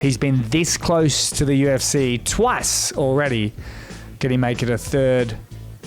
He's been this close to the UFC twice already. Can he make it a third?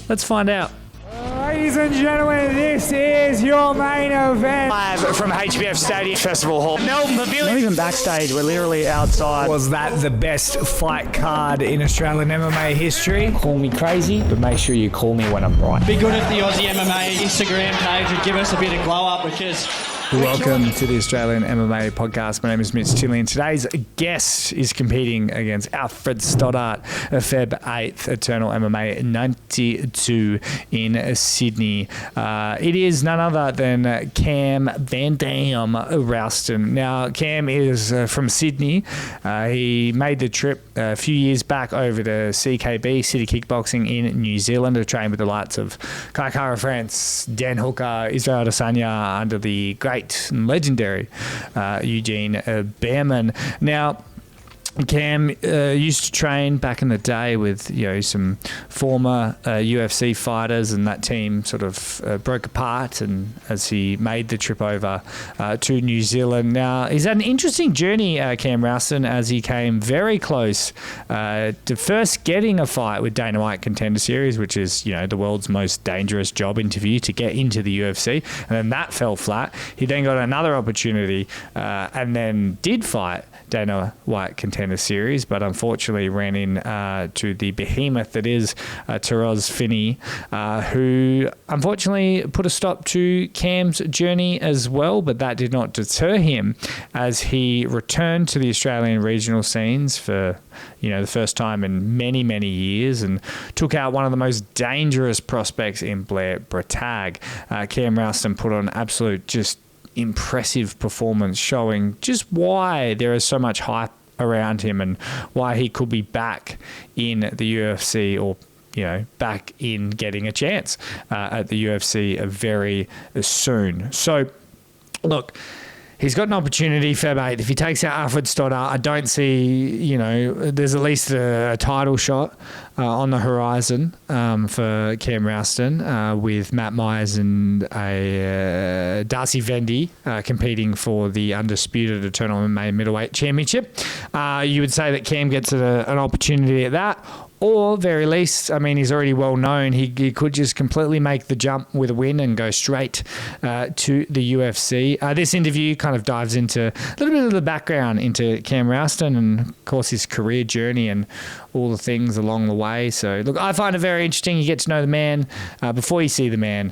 Let's find out. Ladies and gentlemen, this is your main event. Live from HBF Stadium Festival Hall. Melbourne Pavilion. Not even backstage, we're literally outside. Was that the best fight card in Australian MMA history? Call me crazy, but make sure you call me when I'm right. Be good if the Aussie MMA Instagram page would give us a bit of glow up because... Welcome to the Australian MMA podcast. My name is Mitch Tilley, and today's guest is competing against Alfred Stoddart, Feb 8th, Eternal MMA 92 in Sydney. It is none other than Cam Van Dam Rowston. Now, Cam is from Sydney. He made the trip a few years back over to CKB, City Kickboxing in New Zealand, to train with the likes of Kai Kara France, Dan Hooker, Israel Adesanya, under the great and legendary Eugene Bareman. Now, Cam used to train back in the day with some former UFC fighters, and that team sort of broke apart. And as he made the trip over to New Zealand, now he's had an interesting journey, Cam Rowston, as he came very close to first getting a fight with Dana White Contender Series, which is the world's most dangerous job interview to get into the UFC, and then that fell flat. He then got another opportunity and then did fight Dana White Contender Series, but unfortunately ran in to the behemoth that is Torrez Finney, who unfortunately put a stop to Cam's journey as well, but that did not deter him as he returned to the Australian regional scenes for the first time in many, many years, and took out one of the most dangerous prospects in Blair, Bretag. Cam Rowston put on absolute just impressive performance, showing just why there is so much hype around him and why he could be back in the UFC, or back in getting a chance at the UFC very soon. So look, he's got an opportunity, Feb 8th. If he takes out Alfred Stoddart, I don't see, there's at least a title shot on the horizon for Cam Rowston, with Matt Myers and Darcy Vendy competing for the undisputed Eternal MMA Middleweight Championship. You would say that Cam gets an opportunity at that, or very least, he's already well known. He could just completely make the jump with a win and go straight to the UFC. This interview kind of dives into a little bit of the background into Cam Rowston and, of course, his career journey and all the things along the way. So, look, I find it very interesting. You get to know the man before you see the man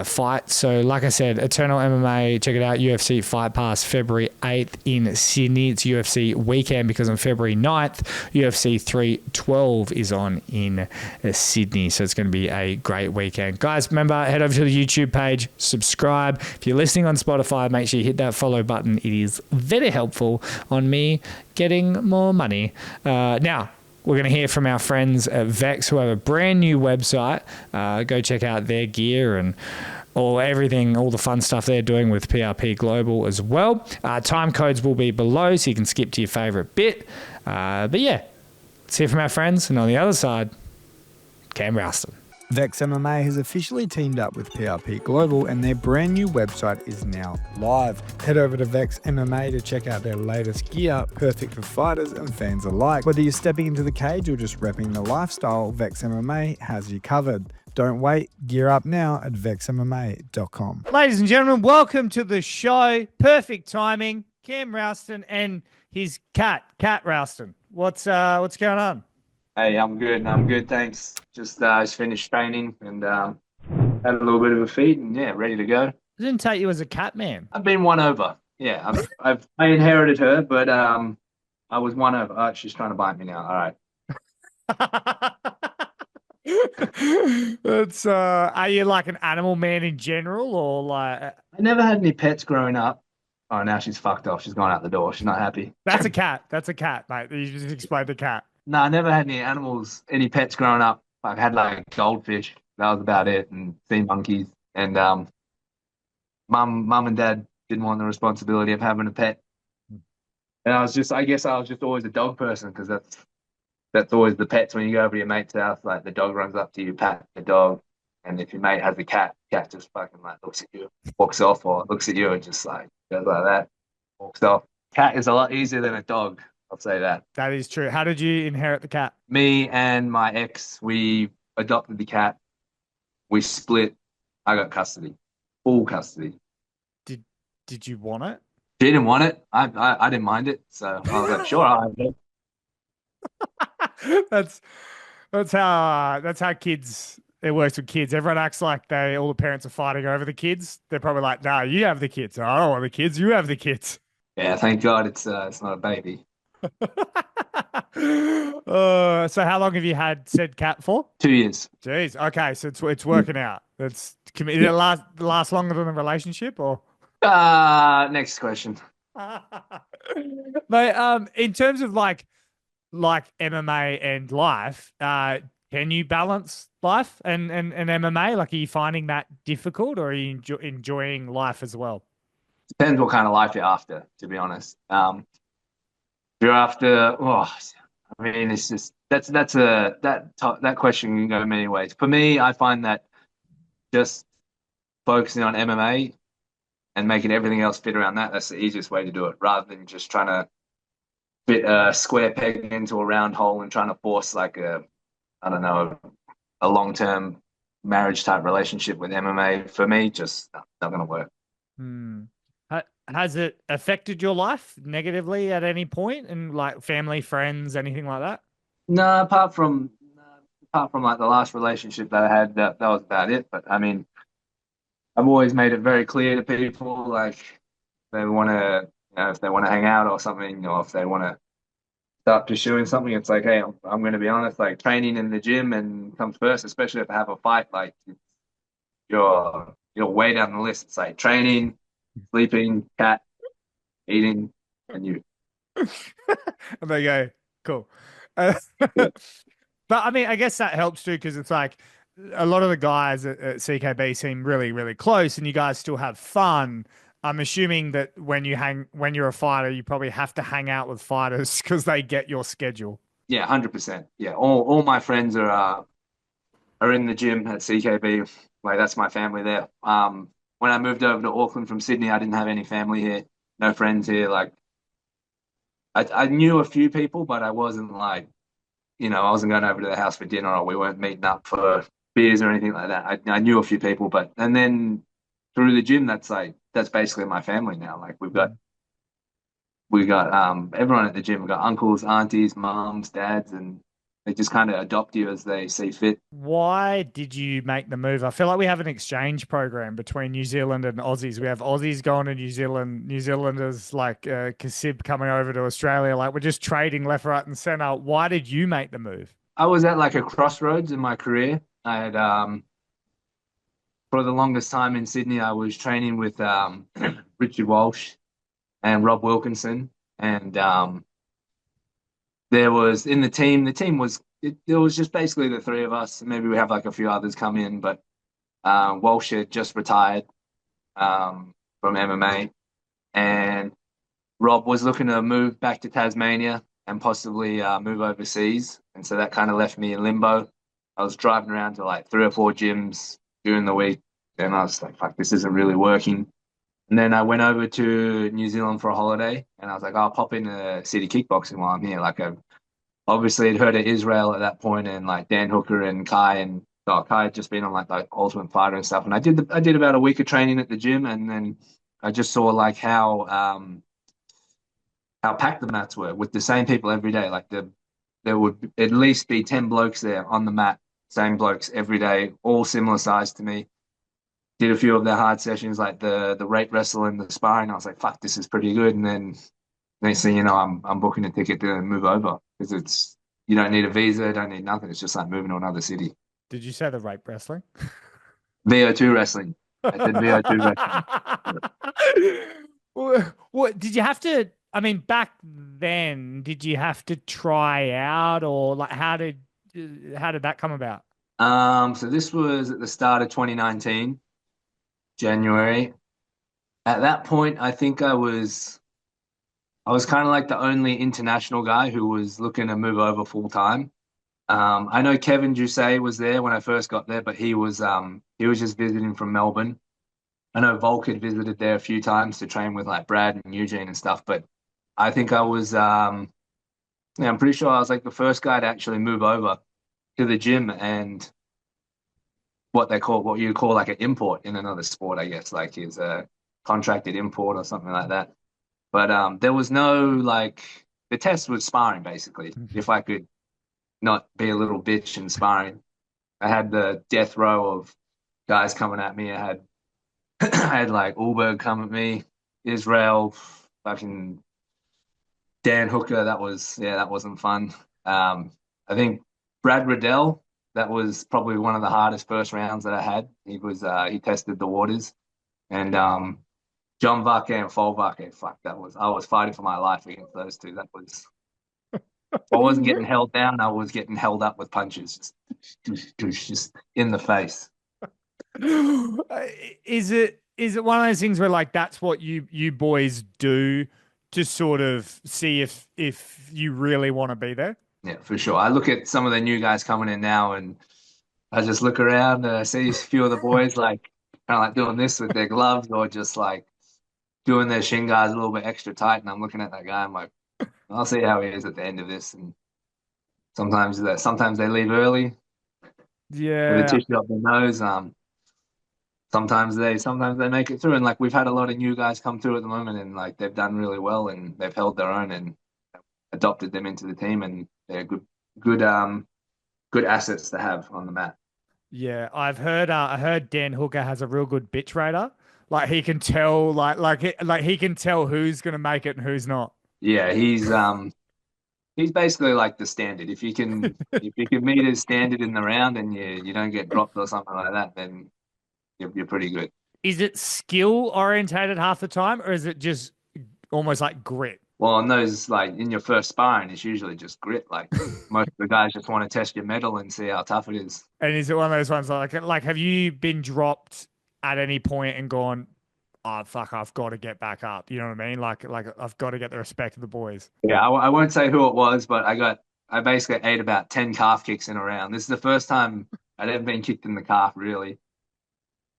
fight. So, like I said, Eternal MMA, check it out, UFC Fight Pass, February 8th in Sydney. It's UFC weekend because on February 9th, UFC 312 is on in Sydney. So it's going to be a great weekend. Guys, remember, head over to the YouTube page, subscribe. If you're listening on Spotify, make sure you hit that follow button. It is very helpful on me getting more money. Now, we're going to hear from our friends at Vex, who have a brand new website. Go check out their gear and all the fun stuff they're doing with PRP Global as well. Timecodes will be below, so you can skip to your favorite bit. But yeah, let's hear from our friends. And on the other side, Cam Rowston. Vex MMA has officially teamed up with PRP Global, and their brand new website is now live. Head over to Vex MMA to check out their latest gear, perfect for fighters and fans alike. Whether you're stepping into the cage or just repping the lifestyle, Vex MMA has you covered. Don't wait, gear up now at vexmma.com. Ladies and gentlemen, welcome to the show. Perfect timing. Cam Rowston and his cat Rowston. What's going on? Hey, I'm good, thanks. Just finished training and had a little bit of a feed and ready to go. I didn't take you as a cat man. I've been won over. Yeah, I inherited her, but I was won over. Oh, she's trying to bite me now. All right. It's are you like an animal man in general, or like? I never had any pets growing up. Oh, now she's fucked off. She's gone out the door. She's not happy. That's a cat, mate. You just explained the cat. No, I never had any animals, any pets growing up. I had like goldfish. That was about it, and sea monkeys. And mum and dad didn't want the responsibility of having a pet. And I guess I was just always a dog person, because that's always the pets when you go over to your mate's house. Like, the dog runs up to you, pat the dog, and if your mate has a cat, cat just fucking like looks at you, walks off, or looks at you and just like goes like that, walks off. Cat is a lot easier than a dog. I'll say that. That is true. How did you inherit the cat? Me and my ex, we adopted the cat. We split. I got custody, full custody. Did did you want it? She didn't want it. I didn't mind it. So I was like, sure, I'll have it. That's that's how kids it works with kids. Everyone acts like all the parents are fighting over the kids. They're probably like, "No, you have the kids. I don't want the kids. You have the kids." Yeah, thank God it's not a baby. So how long have you had said cat for? 2 years. Jeez. Okay, so it's working out. Did it last longer than a relationship or? Next question. But in terms of like MMA and life, can you balance life and MMA? Like, are you finding that difficult, or are you enjoying life as well? Depends what kind of life you're after, to be honest. If you're after, I mean, it's just that question can go many ways. For me, I find that just focusing on MMA and making everything else fit around that's the easiest way to do it, rather than just trying to fit a square peg into a round hole and trying to force like I don't know, a long-term marriage type relationship with MMA. For me, just not going to work. Hmm. Has it affected your life negatively at any point, and like family, friends, anything like that? No, apart from like the last relationship that I had, that was about it. But I mean, I've always made it very clear to people, like they want to, if they want to hang out or something, or if they want to start pursuing something, it's like, hey, I'm going to be honest, like training in the gym and comes first, especially if I have a fight. Like you're way down the list. It's like training, sleeping, cat, eating, and you. And they go, cool. But I mean, I guess that helps too, because it's like a lot of the guys at CKB seem really, really close, and you guys still have fun. I'm assuming that when you're a fighter, you probably have to hang out with fighters because they get your schedule. Yeah, 100%. Yeah, all my friends are in the gym at CKB. Like that's my family there. When I moved over to Auckland from Sydney, I didn't have any family here, no friends here. Like I knew a few people, but I wasn't like, I wasn't going over to the house for dinner, or we weren't meeting up for beers or anything like that. I knew a few people, and then through the gym, that's basically my family now. Like we got everyone at the gym. We've got uncles, aunties, mums, dads, and they just kind of adopt you as they see fit. Why did you make the move? I feel like we have an exchange program between New Zealand and Aussies. We have Aussies going to New Zealand, New Zealanders like Kasib coming over to Australia. Like we're just trading left, right, and center. Why did you make the move? I was at like a crossroads in my career. I had for the longest time in Sydney, I was training with Richard Walsh and Rob Wilkinson, and there was in the team. The team was it was just basically the three of us. Maybe we have like a few others come in, but Walsh had just retired from MMA, and Rob was looking to move back to Tasmania and possibly move overseas, and so that kind of left me in limbo. I was driving around to like 3 or 4 gyms during the week, and I was like, "Fuck, this isn't really working." And then I went over to New Zealand for a holiday, and I was like, "I'll pop into City Kickboxing while I'm here." Like I obviously had heard of Israel at that point, and like Dan Hooker and Kai, and Kai had just been on like Ultimate Fighter and stuff. And I did about a week of training at the gym, and then I just saw like how packed the mats were with the same people every day. Like there would at least be 10 blokes there on the mat, same blokes every day, all similar size to me. Did a few of their hard sessions, like the rate wrestle and the sparring. I was like, fuck, this is pretty good. And then next thing you know, I'm booking a ticket to move over, because you don't need a visa, don't need nothing. It's just like moving to another city. Did you say the rape wrestling? VO2 wrestling. I said VO2 wrestling. What did you have to? I mean, back then, did you have to try out, or like how did that come about? So this was at the start of 2019, January. At that point, I think I was kind of like the only international guy who was looking to move over full time. I know Kevin Jusay was there when I first got there, but he was just visiting from Melbourne. I know Volk had visited there a few times to train with like Brad and Eugene and stuff, but I think I was Yeah, I'm pretty sure I was like the first guy to actually move over to the gym and what you call like an import in another sport, I guess, like is a contracted import or something like that. But there was no like the test was sparring basically. If I could not be a little bitch in sparring, I had the death row of guys coming at me. I had I had like Ulberg come at me, Israel, fucking Dan Hooker. That wasn't fun. I think Brad Riddell. That was probably one of the hardest first rounds that I had. He tested the waters, and John Vake and Fall Vake. Fuck, I was fighting for my life against those two. I wasn't getting held down. I was getting held up with punches, just in the face. Is it one of those things where like that's what you boys do to sort of see if you really want to be there? Yeah, for sure. I look at some of the new guys coming in now, and I just look around and I see a few of the boys like kind of like doing this with their gloves or just like doing their shin guards a little bit extra tight. And I'm looking at that guy. I'm like, I'll see how he is at the end of this. And sometimes they leave early with a Yeah. tissue up their nose. Sometimes they make it through. And like we've had a lot of new guys come through at the moment, and like they've done really well and they've held their own and adopted them into the team, and they're good assets to have on the mat. Yeah, I heard Dan Hooker has a real good bitch radar. Like he can tell like he can tell who's gonna make it and who's not. Yeah, he's basically like the standard. If you can meet his standard in the round and you don't get dropped or something like that, then you're pretty good. Is it skill orientated half the time, or is it just almost like grit? Well, in those like in your first sparring, it's usually just grit. Like most of the guys just want to test your metal and see how tough it is. And is it one of those ones like have you been dropped at any point and gone, oh fuck, I've got to get back up? You know what I mean? Like I've got to get the respect of the boys. Yeah, I won't say who it was, but I basically ate about 10 calf kicks in a round. This is the first time I'd ever been kicked in the calf, really.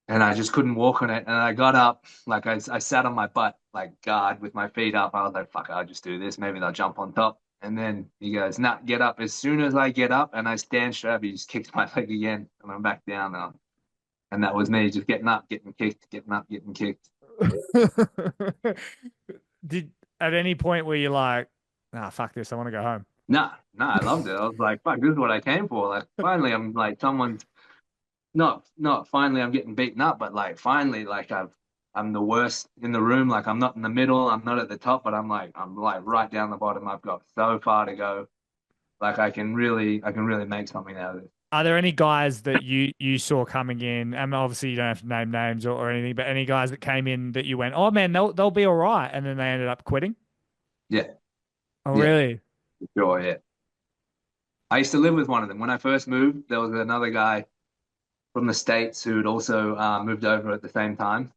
And I just couldn't walk on it. And I got up, like I sat on my butt, like guard with my feet up. I was like, fuck, I'll just do this. Maybe they'll jump on top. And then he goes, nah, get up. As soon as I get up and I stand straight up, he just kicks my leg again. And I'm back down now. And that was me just getting up, getting kicked, getting up, getting kicked. Did at any point where you're like, nah, fuck this, I want to go home? Nah, I loved it. I was like, fuck, this is what I came for. Like, finally, I'm like, someone's not finally I'm getting beaten up, but like finally, I'm the worst in the room. Like I'm not in the middle, I'm not at the top, but I'm like right down the bottom. I've got so far to go. Like I can really make something out of it. Are there any guys that you saw coming in? And obviously you don't have to name names or anything, but any guys that came in that you went, oh man, they'll be all right, and then they ended up quitting? Yeah, Oh yeah, really? sure, yeah. I used to live with one of them. When I first moved, there was another guy from the States who'd also moved over at the same time.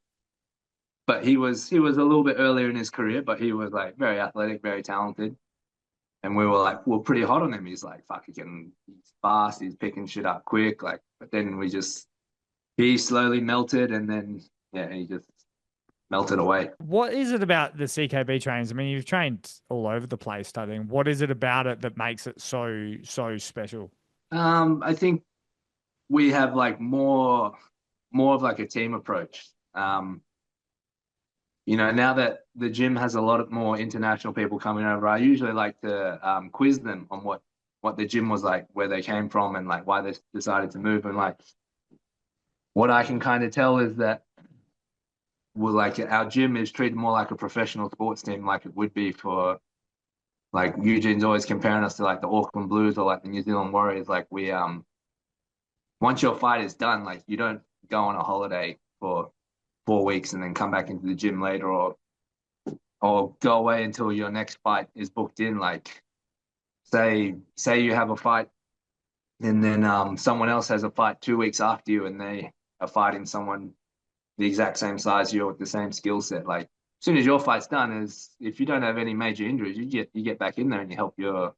But he was a little bit earlier in his career, but he was like very athletic, very talented. And we were pretty hot on him. He's like, fuck, he's fast, he's picking shit up quick. Like, but then he slowly melted and then, yeah, he just melted away. What is it about the CKB trains? I mean, you've trained all over the place studying. What is it about it that makes it so special? I think we have like more of like a team approach. Now that the gym has a lot more international people coming over, I usually like to quiz them on what the gym was like, where they came from, and like why they decided to move. And like what I can kind of tell is that like our gym is treated more like a professional sports team, like it would be for like Eugene's always comparing us to like the Auckland Blues or like the New Zealand Warriors. Like we once your fight is done, like you don't go on a holiday for 4 weeks and then come back into the gym later or go away until your next fight is booked in. Like say you have a fight and then someone else has a fight 2 weeks after you and they are fighting someone the exact same size you with the same skill set. Like as soon as your fight's done, is if you don't have any major injuries, you get back in there and you help your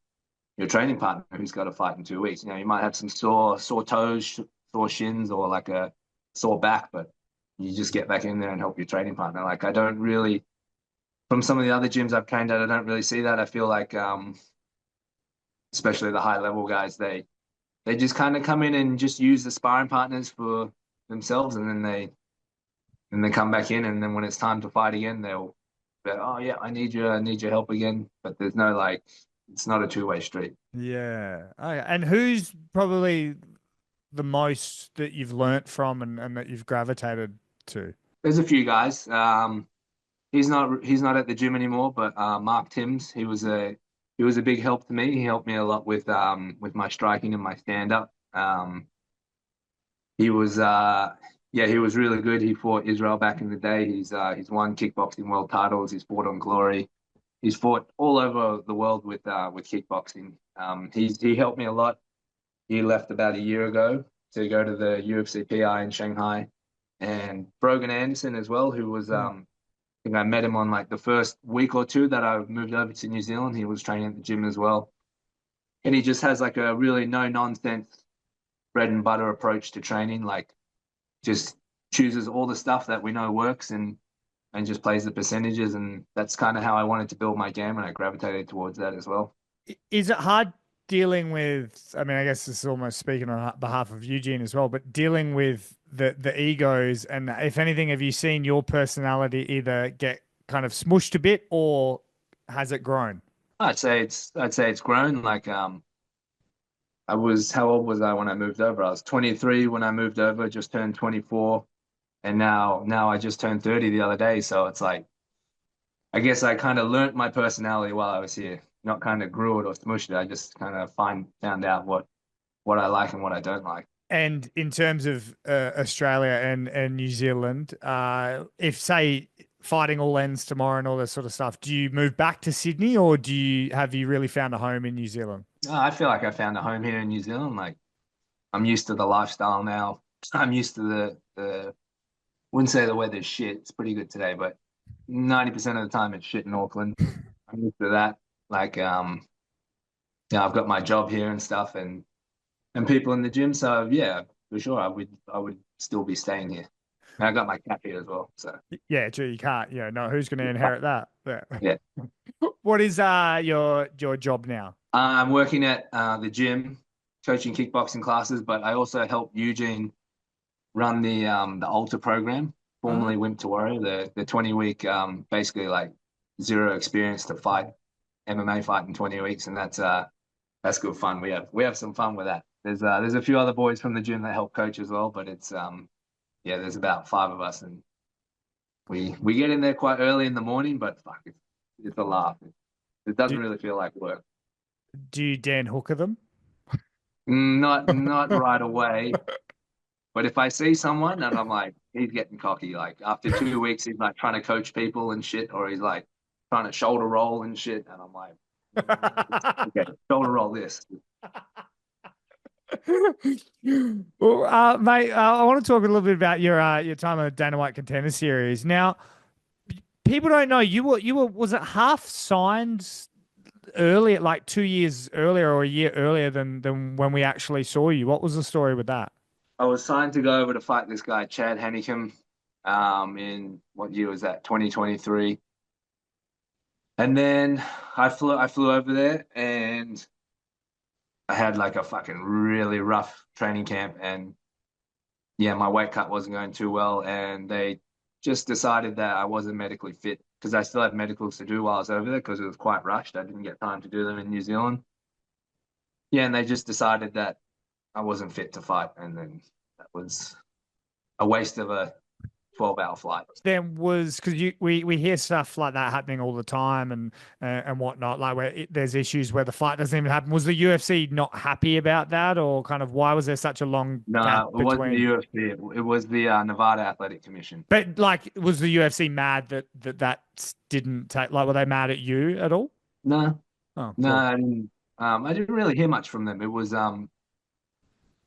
training partner who's got a fight in 2 weeks. You might have some sore toes, sore shins, or like a sore back, but you just get back in there and help your training partner. Like I don't really, from some of the other gyms I've trained at, I don't really see that. I feel like especially the high level guys, they just kind of come in and just use the sparring partners for themselves, and then they come back in, and then when it's time to fight again, they'll be, oh yeah, I need your help again. But there's no like, it's not a two-way street. Yeah. Oh, yeah. And who's probably the most that you've learnt from and that you've gravitated to? There's a few guys. He's not at the gym anymore, but Mark Timms, he was a big help to me. He helped me a lot with my striking and my stand up. He was yeah, he was really good. He fought Israel back in the day. He's won kickboxing world titles. He's fought on Glory. He's fought all over the world with kickboxing. He helped me a lot. He left about a year ago to go to the UFC PI in Shanghai, and Brogan Anderson as well, who was I think I met him on like the first week or two that I moved over to New Zealand. He was training at the gym as well, and he just has like a really no nonsense bread and butter approach to training. Like just chooses all the stuff that we know works and just plays the percentages, and that's kind of how I wanted to build my game, and I gravitated towards that as well. Is it hard dealing with, I mean, I guess this is almost speaking on behalf of Eugene as well, but dealing with the egos, and if anything, have you seen your personality either get kind of smushed a bit, or has it grown? I'd say it's grown. Like how old was I when I moved over? I was 23 when I moved over, just turned 24, and now I just turned 30 the other day. So it's like I guess I kind of learnt my personality while I was here, not kind of grew it or smushed it. I just kind of found out what I like and what I don't like. And in terms of Australia and New Zealand, if say fighting all ends tomorrow and all this sort of stuff, do you move back to Sydney, or have you really found a home in New Zealand? I feel like I found a home here in New Zealand. Like I'm used to the lifestyle now. I'm used to the wouldn't say the weather's shit. It's pretty good today, but 90% of the time it's shit in Auckland. I'm used to that. Like yeah, I've got my job here and stuff, and people in the gym. So yeah, for sure, I would still be staying here. And I got my cat here as well. So Yeah, true. You can't. Yeah, no. Who's going to inherit that? Yeah. yeah, What is your job now? I'm working at the gym, coaching kickboxing classes, but I also help Eugene run the Ultra program, formerly Wimp to Warrior, the 20-week basically like zero experience to fight MMA fight in 20 weeks, and that's good fun. We have some fun with that. There's a few other boys from the gym that help coach as well, but it's yeah, there's about 5 of us, and we get in there quite early in the morning, but fuck, it's a laugh. It doesn't really feel like work. Do you Dan Hooker them? Not right away. But if I see someone and I'm like, he's getting cocky, like after 2 weeks, he's like trying to coach people and shit, or he's like trying to shoulder roll and shit, and I'm like, okay, shoulder roll this. Well, mate, I want to talk a little bit about your time on the Dana White Contender Series. Now, people don't know you were was it half signed earlier, like 2 years earlier or a year earlier than when we actually saw you? What was the story with that? I was signed to go over to fight this guy, Chad Hannicum, in what year was that? 2023. And then I flew over there, and I had like a fucking really rough training camp, and yeah, my weight cut wasn't going too well, and they just decided that I wasn't medically fit because I still had medicals to do while I was over there because it was quite rushed. I didn't get time to do them in New Zealand. Yeah, and they just decided that I wasn't fit to fight, and then that was a waste of a 12-hour flight. There was because we hear stuff like that happening all the time and whatnot, like where there's issues where the fight doesn't even happen. Was the UFC not happy about that, or kind of why was there such a long gap No, it wasn't the between? UFC. It was the Nevada Athletic Commission. But like, was the UFC mad that didn't take? Like, were they mad at you at all? No, Oh, no, cool. I didn't really hear much from them. It was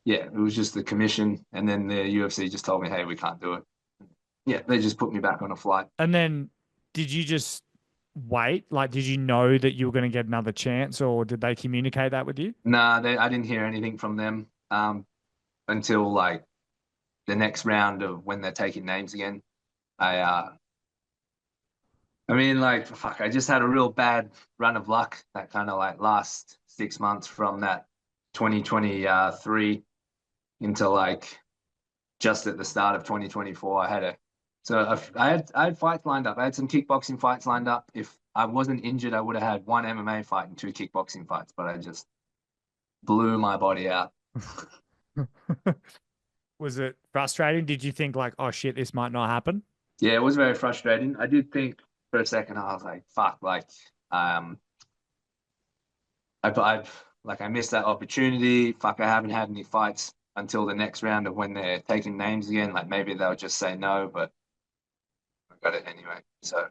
yeah, it was just the commission, and then the UFC just told me, hey, we can't do it. Yeah, they just put me back on a flight. And then, did you just wait? Like, did you know that you were going to get another chance, or did they communicate that with you? Nah, I didn't hear anything from them until like the next round of when they're taking names again. I mean, like, fuck, I just had a real bad run of luck that kind of like last 6 months from that 2023 into like just at the start of 2024. I had fights lined up. I had some kickboxing fights lined up. If I wasn't injured, I would have had one MMA fight and 2 kickboxing fights, but I just blew my body out. Was it frustrating? Did you think like, oh shit, this might not happen? Yeah, it was very frustrating. I did think for a second, I was like, fuck, like, I missed that opportunity. Fuck, I haven't had any fights until the next round of when they're taking names again. Like maybe they'll just say no, but I got it anyway. So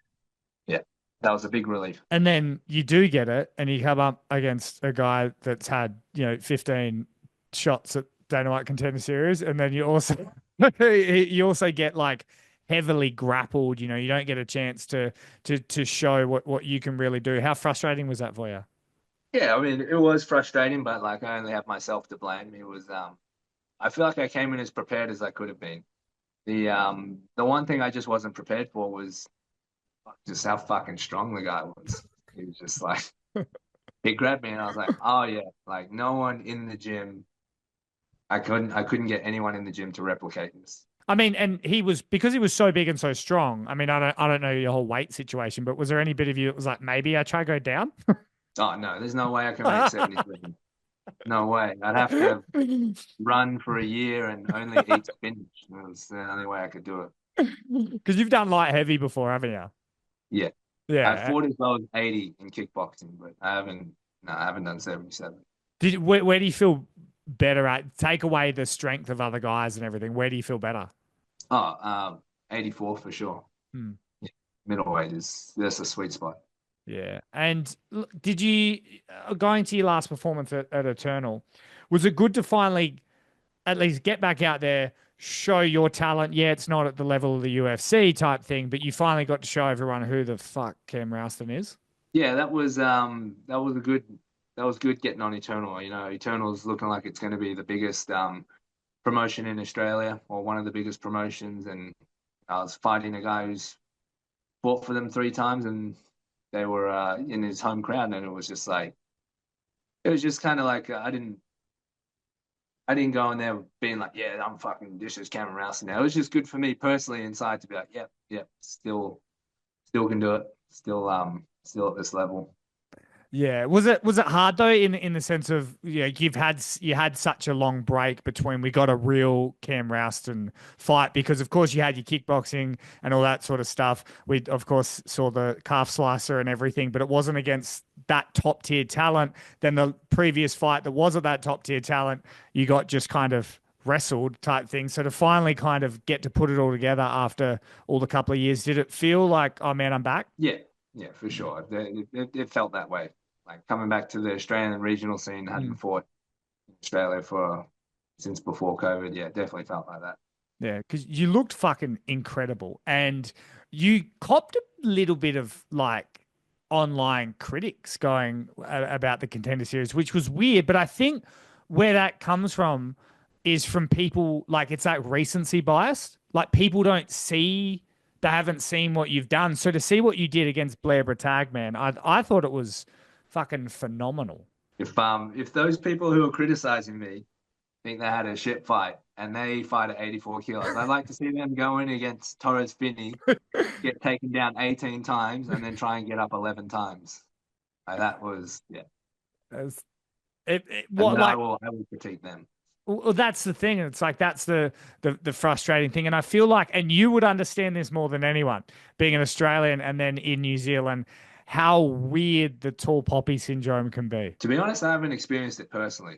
yeah, that was a big relief. And then you do get it, and you come up against a guy that's had 15 shots at Dana White Contender Series, and then you also get like heavily grappled. You don't get a chance to show what you can really do. How frustrating was that for you? Yeah, I mean, it was frustrating, but like I only have myself to blame. It was I feel like I came in as prepared as I could have been. The one thing I just wasn't prepared for was just how fucking strong the guy was. He was just like, he grabbed me and I was like, oh yeah, like no one in the gym. I couldn't get anyone in the gym to replicate this. I mean, and because he was so big and so strong. I mean, I don't know your whole weight situation, but was there any bit of you that was like, maybe I try to go down? Oh no, there's no way I can make 77. No way. I'd have to run for a year and only eat spinach. That was the only way I could do it. Because you've done light heavy before, haven't you? Yeah. Yeah. I fought as low as 80 in kickboxing, but I haven't done 77. Where do you feel better at? Take away the strength of other guys and everything. Where do you feel better? 84 for sure. Hmm. Yeah. Middleweight that's a sweet spot. Yeah. And did you, going to your last performance at Eternal, was it good to finally at least get back out there, show your talent? Yeah, it's not at the level of the UFC type thing, but you finally got to show everyone who the fuck Cam Rowston is. Yeah, that was good getting on Eternal. Eternal's looking like it's going to be the biggest promotion in Australia, or one of the biggest promotions, and I was fighting a guy who's fought for them 3 times, and they were in his home crowd, and it was just kind of like I didn't go in there being like, yeah, I'm fucking, this is Cameron Rowston now. It was just good for me personally inside to be like, yep, still can do it, still at this level. Yeah. Was it hard though in the sense of you had such a long break between we got a real Cam Rowston fight, because of course you had your kickboxing and all that sort of stuff. We of course saw the calf slicer and everything, but it wasn't against that top tier talent. Then the previous fight that was at that top tier talent, you got just kind of wrestled type thing. So to finally kind of get to put it all together after all the couple of years, did it feel like, oh man, I'm back? Yeah, for sure. It felt that way. Like coming back to the Australian and regional scene, hadn't fought in Australia since before COVID. Yeah, definitely felt like that. Yeah, because you looked fucking incredible, and you copped a little bit of like online critics going about the Contender Series, which was weird. But I think where that comes from is from people, like it's that recency bias. Like people don't see, they haven't seen what you've done. So to see what you did against Blair Bretag, man, I thought it was fucking phenomenal. If those people who are criticizing me think they had a shit fight and they fight at 84 kilos, I'd like to see them go in against Torrez Finney, get taken down 18 times, and then try and get up 11 times. That was, yeah. I will critique them. Well, that's the thing. It's like that's the frustrating thing. And I feel like, and you would understand this more than anyone, being an Australian and then in New Zealand, how weird the tall poppy syndrome can be. To be honest, I haven't experienced it personally.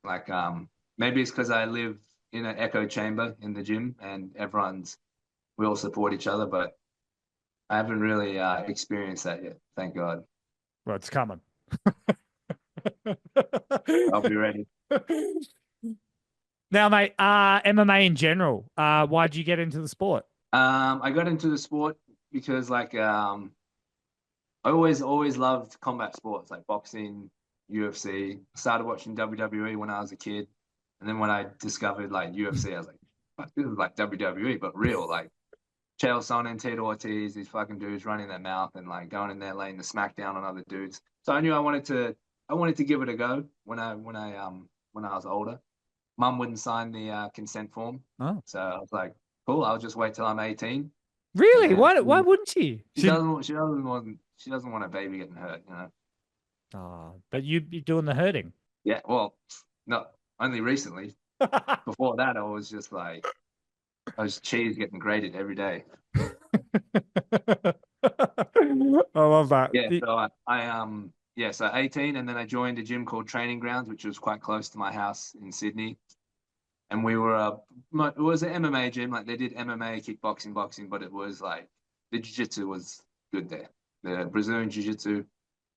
Like, maybe it's because I live in an echo chamber in the gym and we all support each other, but I haven't really experienced that yet. Thank God. Well, it's coming. I'll be ready. Now, mate, MMA in general, why'd you get into the sport? I got into the sport because I always loved combat sports like boxing, UFC. I started watching WWE when I was a kid. And then when I discovered like UFC, I was like, fuck, this is like WWE, but real. Like Chael Sonnen, Tito Ortiz, these fucking dudes running their mouth and like going in there laying the smack down on other dudes. So I knew I wanted I wanted to give it a go when I was older. Mum wouldn't sign the consent form, Oh, so I was like, cool. I'll just wait till I'm 18. And really? then Why wouldn't she? she doesn't want a baby getting hurt, you know. Oh, but you're doing the hurting. Yeah, well, not only recently. Before that, I was just like, I was cheese getting grated every day. I love that. Yeah, so so 18, and then I joined a gym called Training Grounds, which was quite close to my house in Sydney. And we were it was an MMA gym, like they did MMA, kickboxing, boxing, but it was like the jiu-jitsu was good there. The Brazilian jiu-jitsu,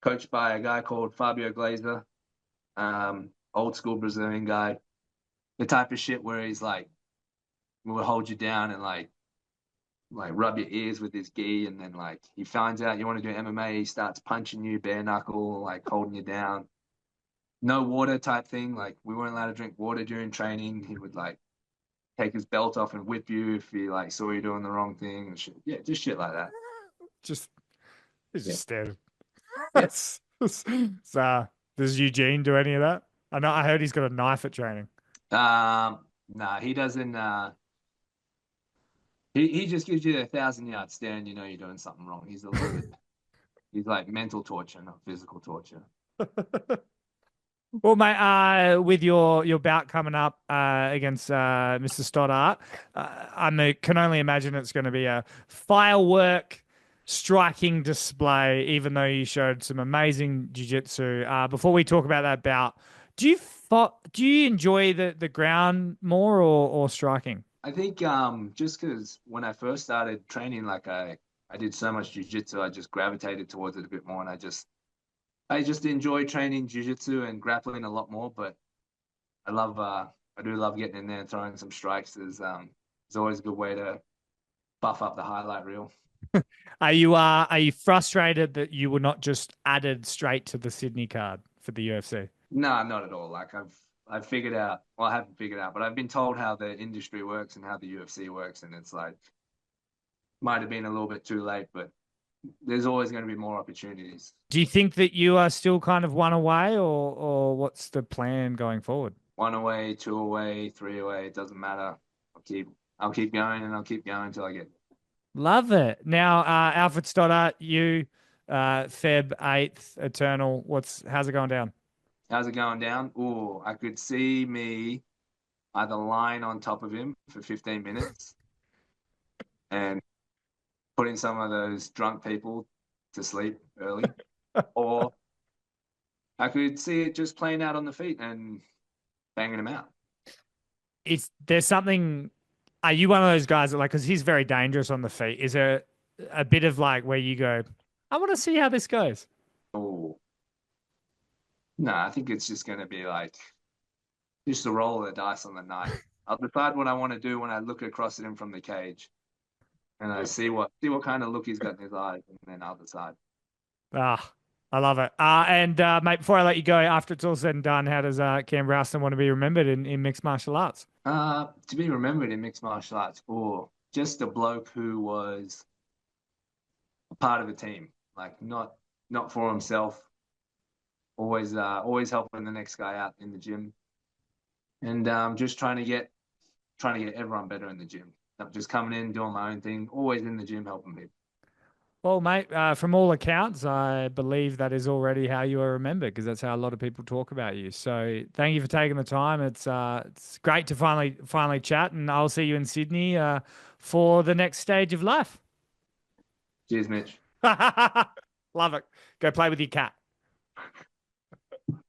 coached by a guy called Fabio Glazer, old school Brazilian guy. The type of shit where he's like, will hold you down and like rub your ears with his gi, and then like he finds out you want to do MMA, he starts punching you bare knuckle, like holding you down. No water type thing. Like we weren't allowed to drink water during training. He would like take his belt off and whip you if he like saw you doing the wrong thing and shit. Yeah, just shit like that. It's just standard. Yeah. So, does Eugene do any of that? I heard he's got a knife at training. Nah, he doesn't. He just gives you 1,000-yard stare, and you know you're doing something wrong. He's a little bit. He's like mental torture, not physical torture. Well, mate, with your bout coming up against Mr. Stoddart, can only imagine it's going to be a firework striking display, even though you showed some amazing jiu-jitsu. Before we talk about that bout, do you enjoy the ground more or striking? I think just because when I first started training, like I did so much jiu-jitsu, I just gravitated towards it a bit more, and I just enjoy training jiu-jitsu and grappling a lot more. But I do love getting in there and throwing some strikes. It's always a good way to buff up the highlight reel. Are you frustrated that you were not just added straight to the Sydney card for the UFC? No, not at all. Like I've figured out. Well, I haven't figured out, but I've been told how the industry works and how the UFC works, and it's like might have been a little bit too late, but there's always going to be more opportunities. Do you think that you are still kind of one away, or what's the plan going forward? 1 away, 2 away, 3 away. It doesn't matter. I'll keep going, and I'll keep going until I get. Love it. Now, Alfred Stoddart, you, Feb 8th, Eternal. How's it going down? How's it going down? Oh, I could see me either lying on top of him for 15 minutes and putting some of those drunk people to sleep early, or I could see it just playing out on the feet and banging him out. There's something. Are you one of those guys that because he's very dangerous on the feet? Is there a bit of like where you go, I want to see how this goes? Oh, no, I think it's just going to be like just a roll of the dice on the night. I'll decide what I want to do when I look across at him from the cage, and I see what kind of look he's got in his eyes, and then I'll decide. I love it. Mate, before I let you go, after it's all said and done, how does Cam Rowston want to be remembered in mixed martial arts? To be remembered in mixed martial arts, or just a bloke who was a part of a team, like not for himself, always helping the next guy out in the gym, and just trying to get everyone better in the gym. Not just coming in doing my own thing, always in the gym helping people. Well, mate, from all accounts, I believe that is already how you are remembered, because that's how a lot of people talk about you. So thank you for taking the time. It's great to finally chat, and I'll see you in Sydney for the next stage of life. Cheers, Mitch. Love it. Go play with your cat.